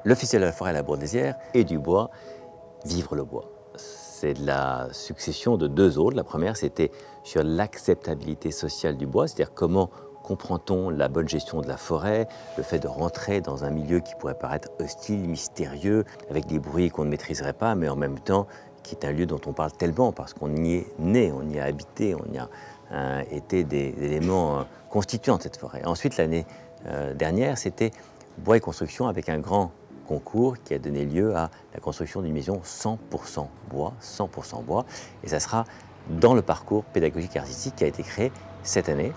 Le Festival de la forêt à la Bourdaisière et du bois, vivre le bois. C'est de la succession de deux autres. La première, c'était sur l'acceptabilité sociale du bois, c'est-à-dire comment comprend-on la bonne gestion de la forêt, le fait de rentrer dans un milieu qui pourrait paraître hostile, mystérieux, avec des bruits qu'on ne maîtriserait pas, mais en même temps qui est un lieu dont on parle tellement parce qu'on y est né, on y a habité, on y a été des éléments constituants de cette forêt. Ensuite, l'année dernière, c'était bois et construction avec un grand concours qui a donné lieu à la construction d'une maison 100% bois, 100% bois. Et ça sera dans le parcours pédagogique et artistique qui a été créé cette année.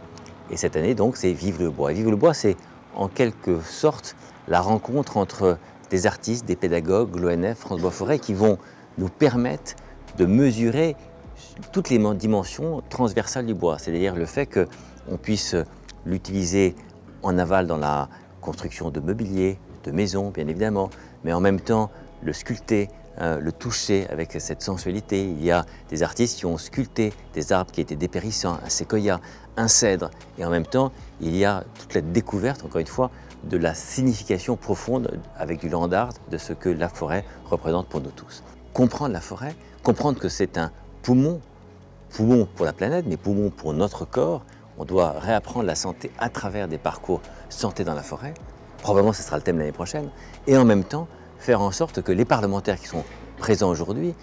Et cette année, donc, c'est Vive le bois. Et Vive le bois, c'est en quelque sorte la rencontre entre des artistes, des pédagogues, l'ONF, France Bois Forêt, qui vont nous permettre de mesurer toutes les dimensions transversales du bois. C'est-à-dire le fait qu'on puisse l'utiliser en aval dans la construction de mobilier, de maisons, bien évidemment, mais en même temps le sculpter, le toucher avec cette sensualité. Il y a des artistes qui ont sculpté des arbres qui étaient dépérissants, un séquoia, un cèdre, et en même temps, il y a toute la découverte, encore une fois, de la signification profonde avec du land art de ce que la forêt représente pour nous tous. Comprendre la forêt, comprendre que c'est un poumon pour la planète, mais poumon pour notre corps. On doit réapprendre la santé à travers des parcours santé dans la forêt. Probablement, ce sera le thème l'année prochaine. Et en même temps, faire en sorte que les parlementaires qui sont présents aujourd'hui,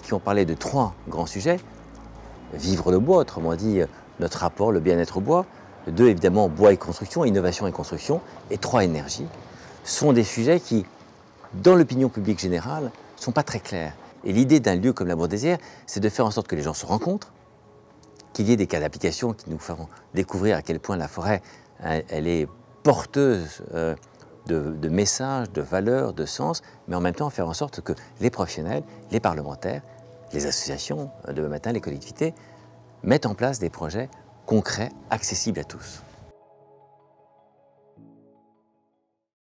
qui ont parlé de trois grands sujets, vivre le bois, autrement dit, notre rapport, le bien-être au bois, deux, évidemment, bois et construction, innovation et construction, et trois, énergie, sont des sujets qui, dans l'opinion publique générale, ne sont pas très clairs. Et l'idée d'un lieu comme la Bourdaisière, c'est de faire en sorte que les gens se rencontrent, qu'il y ait des cas d'application qui nous feront découvrir à quel point la forêt, elle est porteuse de messages, de valeurs, de sens, mais en même temps faire en sorte que les professionnels, les parlementaires, les associations, demain matin les collectivités, mettent en place des projets concrets, accessibles à tous.